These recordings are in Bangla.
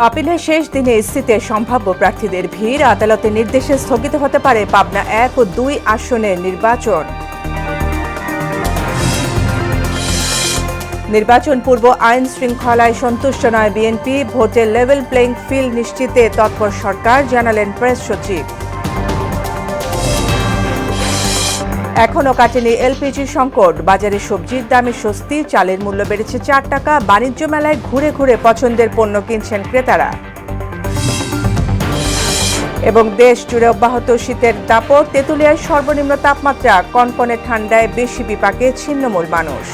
আপিলের শেষ দিনে ইসিতে সম্ভাব্য প্রার্থীদের ভিড়, আদালতের নির্দেশে স্থগিত হতে পারে পাবনা 1 ও 2 আসনের নির্বাচন। নির্বাচন পূর্ব আইন শৃঙ্খলায় সন্তুষ্ট নয় বিএনপি, ভোটের লেভেল প্লেইং ফিল্ড নিশ্চিতে তৎপর সরকার, জানালেন প্রেস সচিব। এখনও কাটেনি এলপিজি সংকট, বাজারে সবজির দামে স্বস্তি, চালের মূল্য বেড়েছে 4 টাকা, বাণিজ্য মেলায় ঘুরে ঘুরে পছন্দের পণ্য কিনছেন ক্রেতারা। এবং দেশ জুড়ে অব্যাহত শীতের দাপট, তেঁতুলিয়ায় সর্বনিম্ন তাপমাত্রা, কনকনে ঠান্ডায় বেশি বিপাকে ছিন্নমূল মানুষ।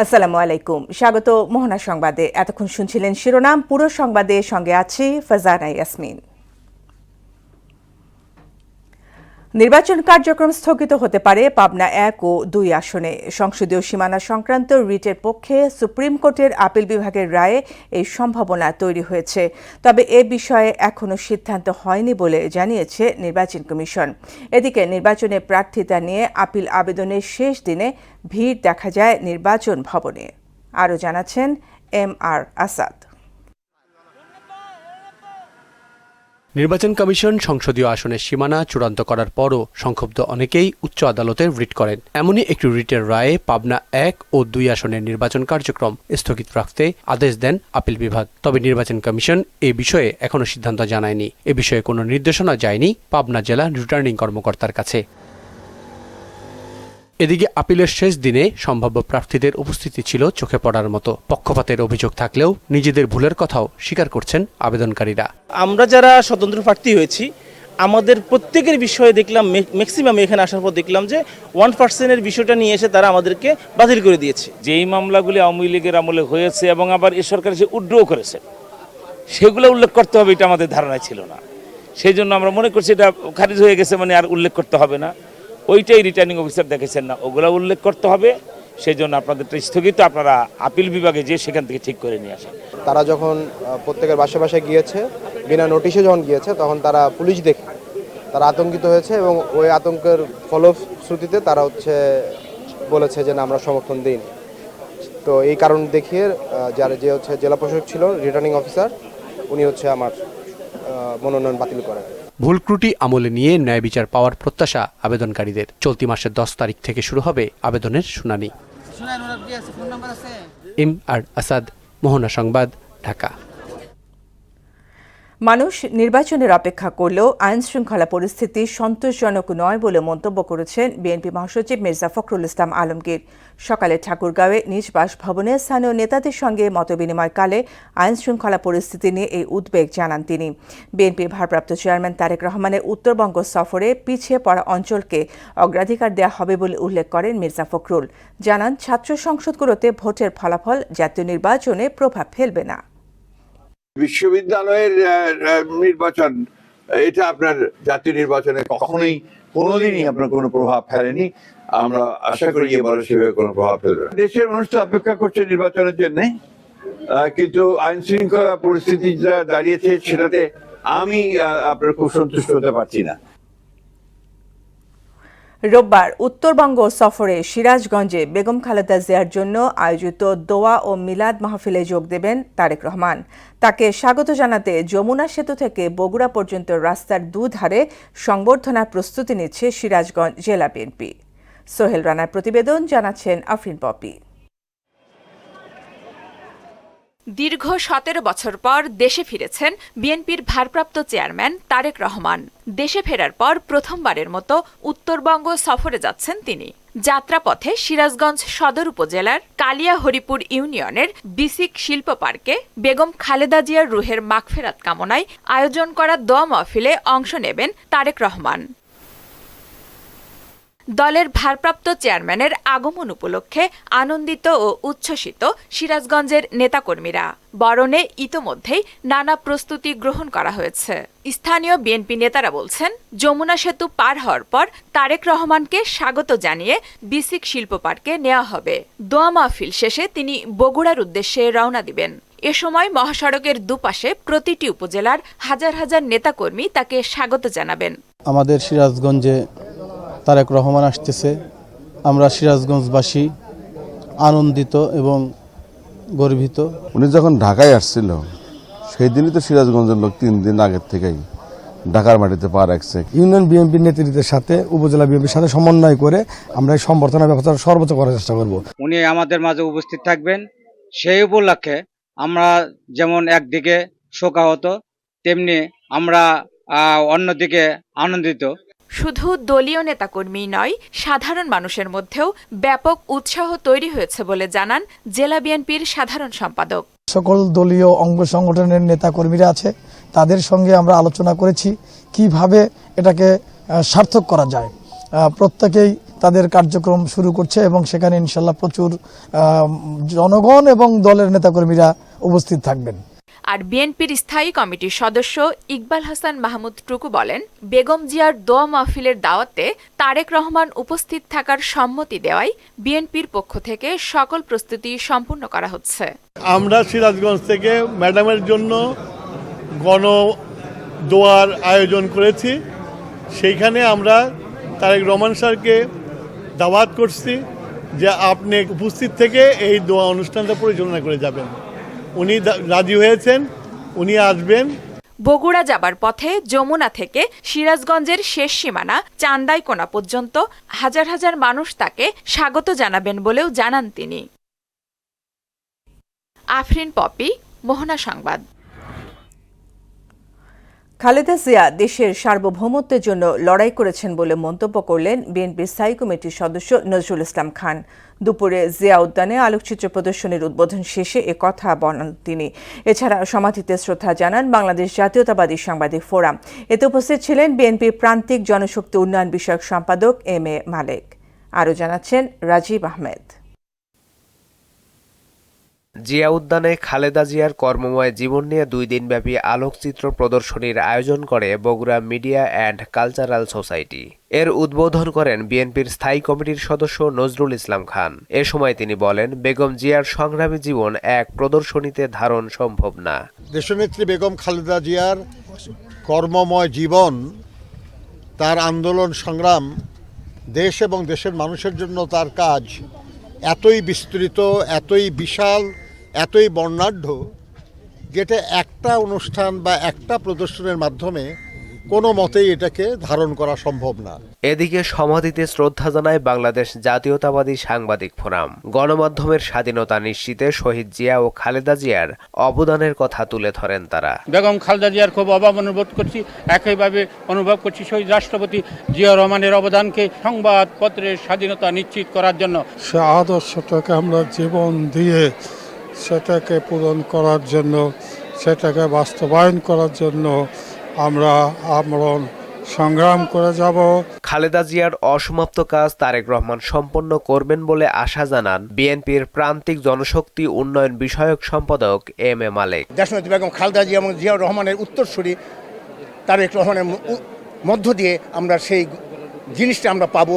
আসসালামু আলাইকুম, স্বাগত মোহনা সংবাদে। এতক্ষণ শুনছিলেন শিরোনাম, পুরো সংবাদে সঙ্গে আছি ফারজানা ইয়াসমিন। নির্বাচন কার্যক্রম স্থগিত হতে পারে পাবনা 1 ও 2 আসনে। সংসদীয় সীমানা সংক্রান্ত রিটের পক্ষে সুপ্রিম কোর্টের আপিল বিভাগের রায়ে এই সম্ভাবনা তৈরি হয়েছে। তবে এ বিষয়ে এখনও সিদ্ধান্ত হয়নি বলে জানিয়েছে নির্বাচন কমিশন। এদিকে নির্বাচনে প্রার্থিতা নিয়ে আপিল আবেদনের শেষ দিনে ভিড় দেখা যায় নির্বাচন ভবনে। আরও জানাচ্ছেন MR আসাদ। নির্বাচন কমিশন সংসদীয় আসনের সীমানা চূড়ান্ত করার পরও সংক্ষুব্ধ অনেকেই উচ্চ আদালতে রিট করেন। এমনই একটি রিটের রায়ে পাবনা 1 ও 2 আসনের নির্বাচন কার্যক্রম স্থগিত রাখতে আদেশ দেন আপিল বিভাগ। তবে নির্বাচন কমিশন এ বিষয়ে এখনও সিদ্ধান্ত জানায়নি। এ বিষয়ে কোনো নির্দেশনা যায়নি পাবনা জেলা রিটার্নিং কর্মকর্তার কাছে। এদিকে আপিলের শেষ দিনে সম্ভাব্য প্রার্থীদের উপস্থিতি ছিল চোখে পড়ার মতো। পক্ষপাতের অভিযোগ থাকলেও নিজেদের ভুলের কথাও স্বীকার করছেন আবেদনকারীরা। আমরা যারা স্বতন্ত্র প্রার্থী হয়েছি, আমাদের প্রত্যেকের বিষয়ে দেখলাম, ম্যাক্সিমাম এখানে আসার পর দেখলাম যে 1% বিষয়টা নিয়ে এসে তারা আমাদেরকে বাতিল করে দিয়েছে। যেই মামলাগুলি আওয়ামী লীগের আমলে হয়েছে এবং আবার এ সরকার এসে উড্র করেছে, সেগুলো উল্লেখ করতে হবে, এটা আমাদের ধারণায় ছিল না। সেই জন্য আমরা মনে করছি এটা খারিজ হয়ে গেছে, মানে আর উল্লেখ করতে হবে না। ওইটাই রিটার্নিং অফিসার দেখেছেন না, ওগুলো উল্লেখ করতে হবে। সেই জন্য আপনাদেরটা স্থগিত, আপনারা আপিল বিভাগে যে সেখান থেকে ঠিক করে নিয়ে আসেন। তারা যখন প্রত্যেকের বাসায় গিয়েছে, বিনা নোটিশে যখন গিয়েছে, তখন তারা পুলিশ দেখে তারা আতঙ্কিত হয়েছে এবং ওই আতঙ্কের ফলশ্রুতিতে তারা বলেছে যে না, আমরা সমর্থন দিইনি। তো এই কারণ দেখিয়ে যে জেলা প্রশাসক ছিল, রিটার্নিং অফিসার, উনি আমার মনোনয়ন বাতিল করেন। ভুল ত্রুটি আমলে নিয়ে ন্যায় বিচার পাওয়ার প্রত্যাশা আবেদনকারীদের। চলতি মাসের 10 তারিখ থেকে শুরু হবে আবেদনের শুনানি। MR আসাদ, মোহনা সংবাদ, ঢাকা। মানুষ নির্বাচনের অপেক্ষা করলেও আইন শৃঙ্খলা পরিস্থিতি সন্তোষজনক নয় বলে মন্তব্য করেছেন বিএনপি মহাসচিব মির্জা ফখরুল ইসলাম আলমগীর। সকালে ঠাকুরগাঁওয়ে নিজ বাসভবনে স্থানীয় নেতাদের সঙ্গে মতবিনিময়কালে আইন শৃঙ্খলা পরিস্থিতি নিয়ে এই উদ্বেগ জানান তিনি। বিএনপির ভারপ্রাপ্ত চেয়ারম্যান তারেক রহমানের উত্তরবঙ্গ সফরে পিছিয়ে পড়া অঞ্চলকে অগ্রাধিকার দেওয়া হবে বলে উল্লেখ করেন মির্জা ফখরুল। জানান, ছাত্র সংসদগুলোতে ভোটের ফলাফল জাতীয় নির্বাচনে প্রভাব ফেলবে না। বিশ্ববিদ্যালয়ের নির্বাচন, এটা আপনার জাতীয় নির্বাচনে কখনোই কোনোদিনই আপনার কোনো প্রভাব ফেলেনি। আমরা আশা করি এবারে সেভাবে কোনো প্রভাব ফেলবে না। দেশের মানুষ তো অপেক্ষা করছে নির্বাচনের জন্য, কিন্তু আইন শৃঙ্খলা পরিস্থিতি যা দাঁড়িয়েছে সেটাতে আমি আপনার খুব সন্তুষ্ট হতে পারছি না। রোববার উত্তরবঙ্গ সফরে সিরাজগঞ্জে বেগম খালেদা জিয়ার জন্য আয়োজিত দোয়া ও মিলাদ মাহফিলে যোগ দেবেন তারেক রহমান। তাকে স্বাগত জানাতে যমুনা সেতু থেকে বগুড়া পর্যন্ত রাস্তার দুধারে সংবর্ধনার প্রস্তুতি নিচ্ছে সিরাজগঞ্জ জেলা বিএনপি। সোহেল রানার প্রতিবেদন, জানাচ্ছেন আফরিন পপি। দীর্ঘ 17 বছর পর দেশে ফিরেছেন বিএনপির ভারপ্রাপ্ত চেয়ারম্যান তারেক রহমান। দেশে ফেরার পর প্রথমবারের মতো উত্তরবঙ্গ সফরে যাচ্ছেন তিনি। যাত্রাপথে সিরাজগঞ্জ সদর উপজেলার কালিয়া হরিপুর ইউনিয়নের বিসিক শিল্প পার্কে বেগম খালেদা জিয়ার রুহের মাগফিরাত কামনায় আয়োজন করা দোয়া মাহফিলে অংশ নেবেন তারেক রহমান। দলের ভারপ্রাপ্ত চেয়ারম্যানের আগমন উপলক্ষে আনন্দিত ও উচ্ছ্বসিত সিরাজগঞ্জের নেতাকর্মীরা। বরণে ইতোমধ্যেই নানা প্রস্তুতি গ্রহণ করা হয়েছে। স্থানীয় বিএনপি নেতারা বলছেন, যমুনা সেতু পার হওয়ার পর তারেক রহমানকে স্বাগত জানিয়ে বিসিক শিল্প পার্কে নেওয়া হবে। দোয়া মাহফিল শেষে তিনি বগুড়ার উদ্দেশ্যে রওনা দিবেন। এ সময় মহাসড়কের দুপাশে প্রতিটি উপজেলার হাজার হাজার নেতাকর্মী তাকে স্বাগত জানাবেন। আমাদের সিরাজগঞ্জে তারেক রহমান আসতেছে, আমরা সিরাজগঞ্জবাসী আনন্দিত এবং গর্বিত। উনি যখন ঢাকায় আসছিল সেই দিনই তো সিরাজগঞ্জের লোক 3 দিন আগের থেকেই ঢাকার মাটিতে পা রাখছে। ইউনিয়ন বিএনপির নেতৃত্বের সাথে উপজেলা বিএনপির সাথে সমন্বয় করে আমরা এই সম্বর্ধনা ব্যবস্থা সর্বোচ্চ করার চেষ্টা করব। উনি আমাদের মাঝে উপস্থিত থাকবেন, সেই উপলক্ষে আমরা যেমন একদিকে শোকাহত তেমনি আমরা অন্যদিকে আনন্দিত। শুধু দলীয় নেতাকর্মী নয়, সাধারণ মানুষের মধ্যেও ব্যাপক উৎসাহ তৈরি হয়েছে বলে জানান জেলা বিএনপির সাধারণ সম্পাদক। সকল দলীয় অঙ্গ সংগঠনের নেতাকর্মীরা আছে, তাদের সঙ্গে আমরা আলোচনা করেছি কিভাবে এটাকে সার্থক করা যায়। প্রত্যেকেই তাদের কার্যক্রম শুরু করছে এবং সেখানে ইনশাল্লাহ প্রচুর জনগণ এবং দলের নেতাকর্মীরা উপস্থিত থাকবেন। আর বিএনপির স্থায়ী কমিটির সদস্য ইকবাল হাসান মাহমুদ টুকু বলেন, বেগম জিয়ার দোয়া মাহফিলের দাওয়াতে তারেক রহমান উপস্থিত থাকার সম্মতি দেওয়ায় বিএনপির পক্ষ থেকে সকল প্রস্তুতি সম্পূর্ণ করা হচ্ছে। আমরা সিরাজগঞ্জ থেকে ম্যাডামের জন্য গণ দোয়ার আয়োজন করেছি। সেইখানে আমরা তারেক রহমান স্যারকে দাওয়াত করছি যে আপনি উপস্থিত থেকে এই দোয়া অনুষ্ঠানটা পরিচালনা করে যাবেন। উনি রাজি হয়েছেন, উনি আসবেন। বগুড়া যাবার পথে যমুনা থেকে সিরাজগঞ্জের শেষ সীমানা চান্দাইকোনা পর্যন্ত হাজার হাজার মানুষ তাকে স্বাগত জানাবেন বলেও জানান তিনি। আফরিন পপি, মোহনা সংবাদ। খালেদা জিয়া দেশের সার্বভৌমত্বের জন্য লড়াই করেছেন বলে মন্তব্য করলেন বিএনপির স্থায়ী কমিটির সদস্য নজরুল ইসলাম খান। দুপুরে জিয়া উদ্যানে আলোকচিত্র প্রদর্শনীর উদ্বোধন শেষে কথা বলেন তিনি। এছাড়া সমাধিতে শ্রদ্ধা জানান বাংলাদেশ জাতীয়তাবাদী সাংবাদিক ফোরাম। এতে উপস্থিত ছিলেন বিএনপির প্রান্তিক জনশক্তি উন্নয়ন বিষয়ক সম্পাদক এম.এ. মালেক। আরও জানাচ্ছেন রাজীব আহমেদ। জিয়া উদ্যানে খালেদা জিয়ার কর্মময় জীবন নিয়ে 2 দিনব্যাপী আলোকচিত্র প্রদর্শনীর আয়োজন করে Bogura media and cultural society. এর উদ্বোধন করেন বিএনপির স্থায়ী কমিটির সদস্য নজরুল ইসলাম খান। এ সময় তিনি বলেন, বেগম জিয়ার সংগ্রামী জীবন এক প্রদর্শনীতে ধারণ সম্ভব না। দেশনেত্রী বেগম খালেদা জিয়ার কর্মময় জীবন, তার আন্দোলন সংগ্রাম, দেশ এবং দেশের মানুষের জন্য তার কাজ এতই বিস্তৃত, এতই বিশাল, এতই বর্ণাঢ্য, যেটা একটা অনুষ্ঠান বা একটা প্রদর্শনের মাধ্যমে কোনো মতেই এটাকে ধারণ করা সম্ভব না। এদিকে সমাধিতে শ্রদ্ধা জানায় বাংলাদেশ জাতীয়তাবাদী সাংবাদিক ফোরাম। গণমাধ্যমের স্বাধীনতা নিশ্চিতে শহীদ জিয়া ও খালেদা জিয়ার অবদানের কথা তুলে ধরেন তারা। বেগম খালেদা জিয়ার খুব অভাব অনুভব করছি, একইভাবে অনুভব করছি শহীদ রাষ্ট্রপতি জিয়া রহমানের অবদানকে সংবাদপত্রের স্বাধীনতা নিশ্চিত করার জন্য। সে আদর্শটাকে আমরা জীবন দিয়ে সেটাকে পূরণ করার জন্য, সেটাকে বাস্তবায়ন করার জন্য আমরা আমরণ সংগ্রাম করে যাব। খালেদা জিয়ার অসমাপ্ত কাজ তারেক রহমান সম্পন্ন করবেন বলে আশা জানান বিএনপির প্রান্তিক জনশক্তি উন্নয়ন বিষয়ক সম্পাদক এম.এ. মালেক। দেশনেত্রী বেগম খালেদা জিয়া এবং জিয়া রহমানের উত্তরসূরি তারেক রহমানের মধ্য দিয়ে আমরা সেই জিনিসটা আমরা পাবো।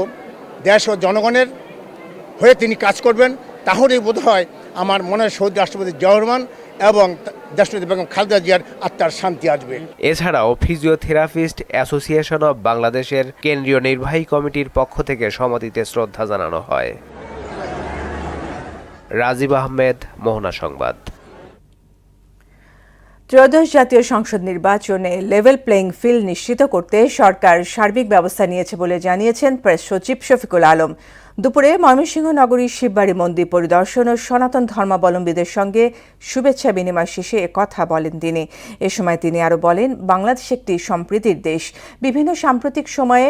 দেশ ও জনগণের হয়ে তিনি কাজ করবেন, তাহলেই বোধ হয় আমার মনে হয় শহীদ রাষ্ট্রপতি জিয়া রহমান এবং দেশনেত্রী বেগম খালেদা জিয়ার আত্মার শান্তি আসবে। এছাড়াও ফিজিওথেরাপিস্ট অ্যাসোসিয়েশন অব বাংলাদেশের কেন্দ্রীয় নির্বাহী কমিটির পক্ষ থেকে সমাধিতে শ্রদ্ধা জানানো হয়। রাজীব আহমেদ, মোহনা সংবাদ। ত্রয়োদশ জাতীয় সংসদ নির্বাচনে লেভেল প্লেইং ফিল্ড নিশ্চিত করতে সরকার সার্বিক ব্যবস্থা নিয়েছে বলে জানিয়েছেন প্রেস সচিব শফিকুল আলম। দুপুরে ময়মনসিংহ নগরীর শিববাড়ি মন্দির পরিদর্শন ও সনাতন ধর্মাবলম্বীদের সঙ্গে শুভেচ্ছা বিনিময় শেষে কথা বলেন তিনি। এ সময় তিনি আরও বলেন, বাংলাদেশ একটি সম্প্রীতির দেশ। বিভিন্ন সাম্প্রতিক সময়ে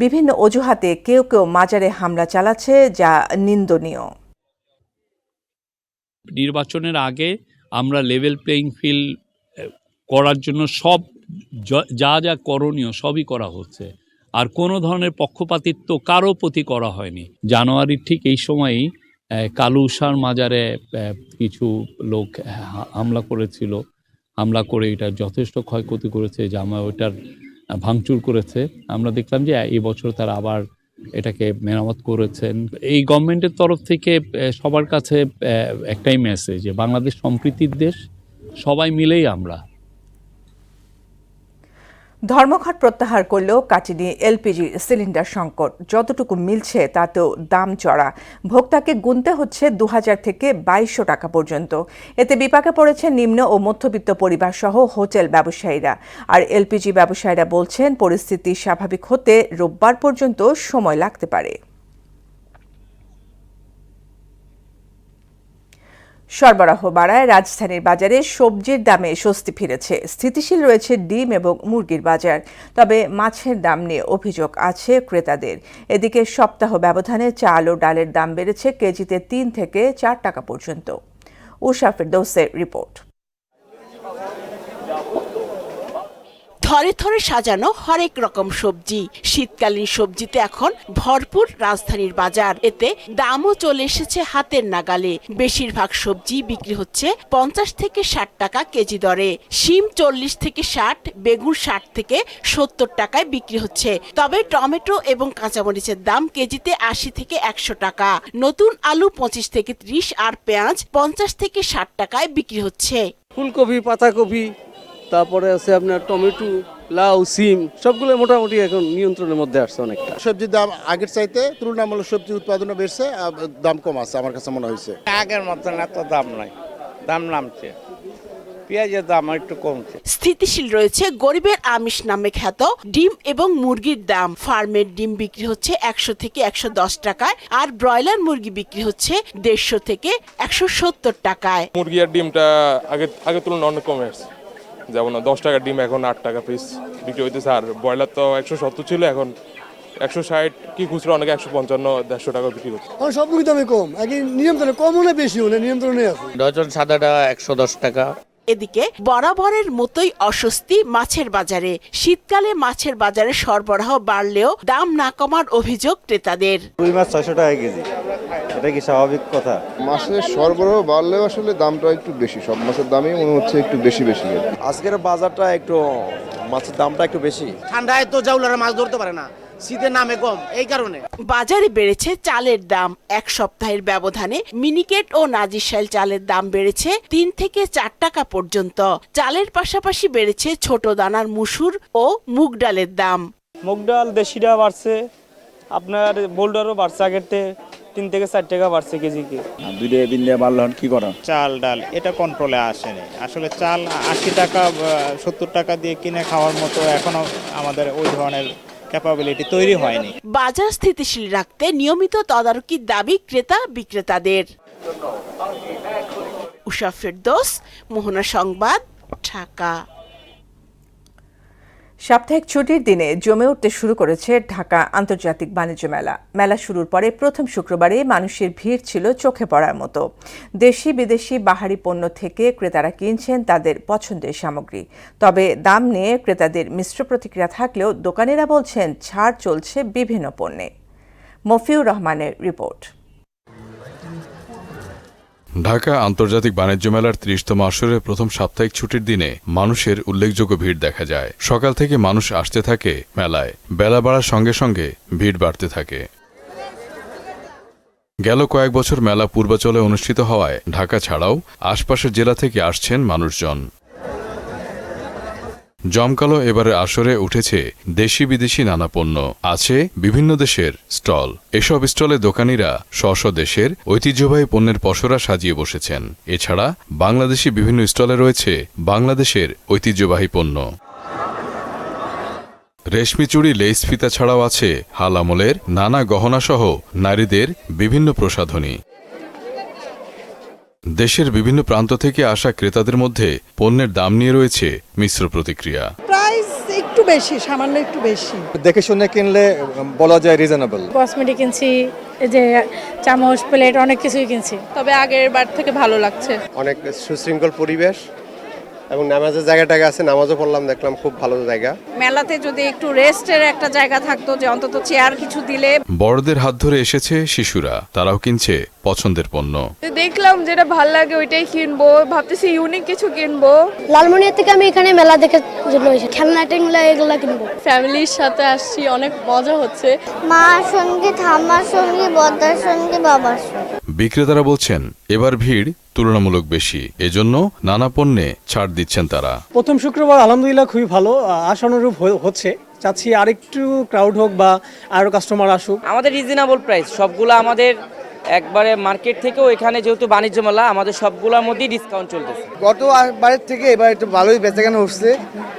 বিভিন্ন অজুহাতে কেউ কেউ মাজারে হামলা চালাচ্ছে, যা নিন্দনীয়। নির্বাচনের আগে আমরা লেভেল প্লেইং ফিল্ড করার জন্য সব যা যা করণীয় সবই করা হচ্ছে, আর কোনো ধরনের পক্ষপাতিত্ব কারো প্রতি করা হয়নি। জানুয়ারির ঠিক এই সময়েই কালুসার মাজারে কিছু লোক হামলা করেছিল, হামলা করে এটা যথেষ্ট ক্ষয়ক্ষতি করেছে, জামা ওইটার ভাঙচুর করেছে। আমরা দেখলাম যে এই বছর তারা আবার এটাকে মেরামত করেছেন। এই গভর্নমেন্টের তরফ থেকে সবার কাছে একটাই মেসেজ যে বাংলাদেশ সম্প্রীতির দেশ, সবাই মিলেই আমরা। ধর্মঘট প্রত্যাহার করলেও কাটেনি এলপিজি সিলিন্ডার সংকট। যতটুকু মিলছে তাতেও দাম চড়া। ভোক্তাকে গুনতে হচ্ছে 2000 থেকে 2200 টাকা পর্যন্ত। এতে বিপাকে পড়েছে নিম্ন ও মধ্যবিত্ত পরিবার সহ হোটেল ব্যবসায়ীরা। আর এলপিজি ব্যবসায়ীরা বলছেন পরিস্থিতি স্বাভাবিক হতে রোববার পর্যন্ত সময় লাগতে পারে। সরবরাহ বাড়ায় রাজধানীর বাজারে সবজির দামে স্বস্তি ফিরেছে। স্থিতিশীল রয়েছে ডিম এবং মুরগির বাজার। তবে মাছের দাম নিয়ে অভিযোগ আছে ক্রেতাদের। এদিকে সপ্তাহ ব্যবধানে চাল ও ডালের দাম বেড়েছে কেজিতে 3 থেকে 4 টাকা পর্যন্ত। উষা ফেরদৌসের রিপোর্ট। থরে থরে সাজানো হরেক রকম সবজি। শীতকালীন সবজিতে এখন ভরপুর রাজধানীর বাজার। এতে দামও চলে এসেছে হাতের নাগালে। বেশিরভাগ সবজি বিক্রি হচ্ছে 50 থেকে 60 টাকা কেজি দরে। শিম 40 থেকে 60, বেগুন 60 থেকে 70 টাকায় বিক্রি হচ্ছে। তবে টমেটো এবং কাঁচামরিচের দাম কেজিতে 80 থেকে 100 টাকা। নতুন আলু 25 থেকে 30 আর পেঁয়াজ 50 থেকে 60 টাকায় বিক্রি হচ্ছে। ফুলকপি, পাতাকপি, তারপরে আছে আপনার টমেটো, লাউ, সিম সবগুলো মোটামুটি এখন নিয়ন্ত্রণের মধ্যে আসছে অনেকটা। সবজির দাম আগের চাইতে তুলনামূলক সবজি উৎপাদনও বেড়েছে, দাম কম আছে আমার কাছে মনে হয়েছে। আগের মতন এত দাম নাই, দাম নামছে, পেঁয়াজের দাম একটু কমছে। স্থিতিশীল রয়েছে গরিবের আমিষ নামে খ্যাত ডিম এবং মুরগির দাম। ফার্মের ডিম বিক্রি হচ্ছে 100 থেকে 110 টাকায় আর ব্রয়লার মুরগি বিক্রি হচ্ছে 150 থেকে 170 টাকায়। মুরগি আর ডিমটা আগে তুলনায় অনেক কমে আসছে। যেমন 10 টাকার ডিম এখন 8 টাকা পিস বিক্রি হইতেছে। আর ব্রয়লার তো 170 ছিল, এখন 160 কি খুচরা, অনেকে 155, 150 টাকা বিক্রি করছে। সবগুলো দামে কম, আগে নিয়ন্ত্রণে কম হলে বেশি হলে নিয়ন্ত্রণে আছে। ডজন সাদাটা 110 টাকা। এদিকে বরাবরের মতোই অস্বস্তি মাছের বাজারে। শীতকালে মাছের বাজারে সরবরাহ বাড়লেও দাম না কমার অভিযোগ ক্রেতাদের। রুই মাছ 600 টাকা কেজি, এটা কি স্বাভাবিক কথা? মাছের সরবরাহ বাড়লেও আসলে দামটা একটু বেশি, সব মাছের দামই মনে হচ্ছে একটু বেশি। আজকের বাজারটা একটু মাছের দামটা একটু বেশি। ঠান্ডায় তো জাউলারা মাছ ধরতে পারে না, শীতের নামে কম, এই কারণে বাজারে বেড়েছে চালের দাম। এক সপ্তাহের ব্যবধানে মিনিকেট ও নাজিরশাইল চালের দাম বেড়েছে 3 থেকে 4 টাকা পর্যন্ত। চালের পাশাপাশি বেড়েছে ছোট দানার মুসুর ও মুগ ডালের দাম। মুগ ডাল দেশিটা বাড়ছে, আপনার বোল্ডারও বাড়ছে, আগের 3 থেকে 4 টাকা বাড়ছে কেজিকে। 2 দিন বাড়লে কি করা? চাল ডাল এটা কন্ট্রোলে আসেনি। আসলে চাল 80 টাকা 70 টাকা দিয়ে কিনে খাওয়ার মতো এখনো আমাদের ওই ধরনের ক্যাপাবিলিটি তৈরি হয়নি। বাজার স্থিতিশীল রাখতে নিয়মিত তদারকির দাবি ক্রেতা বিক্রেতাদের। উষা ফেরদৌস, মোহনা সংবাদ, ঢাকা। সাপ্তাহিক ছুটির দিনে জমে উঠতে শুরু করেছে ঢাকা আন্তর্জাতিক বাণিজ্য মেলা। মেলা শুরুর পরে প্রথম শুক্রবারে মানুষের ভিড় ছিল চোখে পড়ার মতো। দেশি বিদেশি বাহারি পণ্য থেকে ক্রেতারা কিনছেন তাদের পছন্দের সামগ্রী। তবে দাম নিয়ে ক্রেতাদের মিশ্র প্রতিক্রিয়া থাকলেও দোকানিরা বলছেন ছাড় চলছে বিভিন্ন পণ্যে। মফিউর রহমানের রিপোর্ট। ঢাকা আন্তর্জাতিক বাণিজ্য মেলার 30তম আসরের প্রথম সাপ্তাহিক ছুটির দিনে মানুষের উল্লেখযোগ্য ভিড় দেখা যায়। সকাল থেকে মানুষ আসতে থাকে মেলায়। বেলা বাড়ার সঙ্গে সঙ্গে ভিড় বাড়তে থাকে। গেল কয়েক বছর মেলা পূর্বাচলে অনুষ্ঠিত হওয়ায় ঢাকা ছাড়াও আশপাশের জেলা থেকে আসছেন মানুষজন। জমকালো এবারে আসরে উঠেছে দেশি বিদেশি নানা পণ্য। আছে বিভিন্ন দেশের স্টল। এসব স্টলে দোকানিরা স্ব দেশের ঐতিহ্যবাহী পণ্যের পসরা সাজিয়ে বসেছেন। এছাড়া বাংলাদেশি বিভিন্ন স্টলে রয়েছে বাংলাদেশের ঐতিহ্যবাহী পণ্য। রেশমি চুড়ি, লেস ফিতা ছাড়াও আছে হাল আমলের নানা গহনাসহ নারীদের বিভিন্ন প্রসাধনী। দেশের বিভিন্ন প্রান্ত থেকে আসা ক্রেতাদের মধ্যে পণ্যের দাম নিয়ে রয়েছে মিশ্র প্রতিক্রিয়া। প্রাইস একটু বেশি, সামান্য একটু বেশি। দেখে শুনে কিনলে বলা যায় রিজনেবল। কসমেটিক কিনছি, এই যে চামচ, প্লেট, অনেক কিছুই কিনছি। তবে আগের বার থেকে ভালো লাগছে। অনেক সুশৃঙ্খল পরিবেশ এবং নামাজের জায়গাটাকে আছে, নামাজও পড়লাম, দেখলাম খুব ভালো জায়গা। মেলাতে যদি একটু রেস্টের একটা জায়গা থাকতো, যে অন্তত চেয়ার কিছু দিলে। বড়দের হাত ধরে এসেছে শিশুরা, তারাও কিনছে পছন্দের পণ্য। দেখলাম যেটা ভালো লাগে ওইটাই কিনবো, ভাবতেছি ইউনিক কিছু কিনবো। লালমনিয়া থেকে আমি এখানে মেলা দেখার জন্য এসেছি, খেলনা টেলনা এগুলো কিনবো। ফ্যামিলির সাথে আসছি, অনেক মজা হচ্ছে। মার সঙ্গে, ঠাম্মার সঙ্গে, বড়দার সঙ্গে, বাবার সঙ্গে। বিক্রেতারা বলছেন এবার ভিড় তুলনামূলক বেশি, এজন্য নানা পণ্যে ছাড় দিচ্ছেন তারা। প্রথম শুক্রবার আলহামদুলিল্লাহ খুবই ভালো, আশানুরূপ হচ্ছে। চাচ্ছি আরেকটু ক্রাউড হোক বা আরো কাস্টমার আসুক। আমাদের রিজনেবল প্রাইস, সবগুলো আমাদের একবারে মার্কেট থেকেও, এখানে যেহেতু বাণিজ্য মেলা আমাদের সবগুলোর মধ্যেই ডিসকাউন্ট চলতেছে। গতবারের থেকে এবার একটু ভালোই বেচাকেনা হচ্ছে,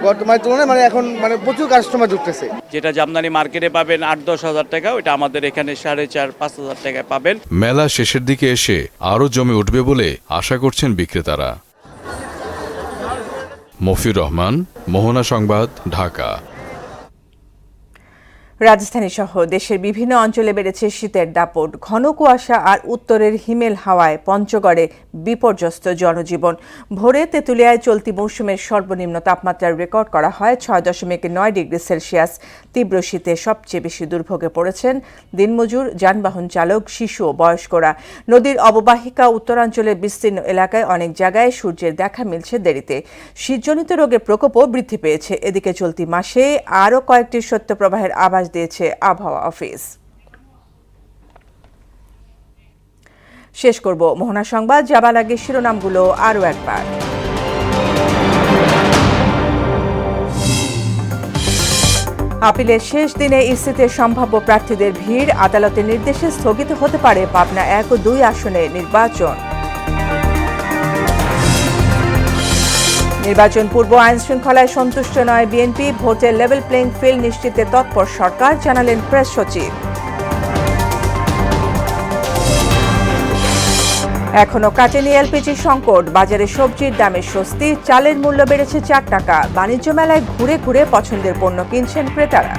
বর্তমানের তুলনায় এখন প্রচুর কাস্টমার ঢুকতেছে। যেটা জামদানি মার্কেটে পাবেন ৮-১০ হাজার টাকা, ওইটা আমাদের এখানে ৪.৫-৫ হাজার টাকায় পাবেন। মেলা শেষের দিকে এসে আরও জমে উঠবে বলে আশা করছেন বিক্রেতারা। মফির রহমান, মোহনা সংবাদ, ঢাকা। রাজধানী সহ দেশের বিভিন্ন অঞ্চলে বেড়েছে শীতের দাপট। ঘন কুয়াশা আর উত্তরের হিমেল হাওয়ায় পঞ্চগড়ে বিপর্যস্ত জনজীবন। ভোরে তেঁতুলিয়ায় চলতি মৌসুমের সর্বনিম্ন তাপমাত্রার রেকর্ড করা হয় ৬.৯ ডিগ্রি সেলসিয়াস। তীব্র শীতে সবচেয়ে বেশি দুর্ভোগে পড়েছেন দিনমজুর, যানবাহন চালক, শিশু ও বয়স্করা। নদীর অববাহিকা উত্তরাঞ্চলের বিস্তীর্ণ এলাকায় অনেক জায়গায় সূর্যের দেখা মিলছে দেরিতে। শীতজনিত রোগের প্রকোপও বৃদ্ধি পেয়েছে। এদিকে চলতি মাসে আরও কয়েকটি শৈত্যপ্রবাহের আভাস দিয়েছে আবহাওয়া অফিস। শেষ করব মোহনা সংবাদ, যাবার আগে শিরোনামগুলো আরও একবার। আপিলের শেষ দিনে ইসিতে সম্ভাব্য প্রার্থীদের ভিড়। আদালতের নির্দেশে স্থগিত হতে পারে পাবনা ১ ও ২ আসনে নির্বাচন। নির্বাচন পূর্ব আইন শৃঙ্খলায় সন্তুষ্ট নয় বিএনপি। ভোটের লেভেল প্লেইং ফিল্ড নিশ্চিতে তৎপর সরকার, জানালেন প্রেস সচিব। এখনো কাটেনি এলপিজি সংকট, বাজারে সবজির দামে স্বস্তি। চালের মূল্য বেড়েছে ৪ টাকা। বাণিজ্য মেলায় ঘুরে ঘুরে পছন্দের পণ্য কিনছেন ক্রেতারা।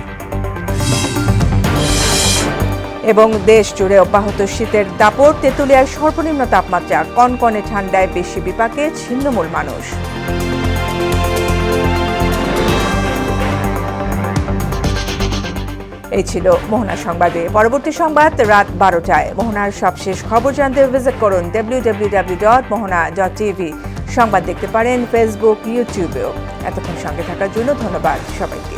এবং দেশ জুড়ে অব্যাহত শীতের দাপট। তেঁতুলিয়ার সর্বনিম্ন তাপমাত্রা, কনকনে ঠান্ডায় বেশি বিপাকে ছিন্নমূল মানুষ। এই ছিল মোহনা সংবাদে। পরবর্তী সংবাদ রাত ১২টায়। মোহনার সবশেষ খবর জানতে ভিজিট করুন www.mohana.tv। সংবাদ দেখতে পারেন ফেসবুক, ইউটিউবেও। এতক্ষণ সঙ্গে থাকার জন্য ধন্যবাদ সবাইকে।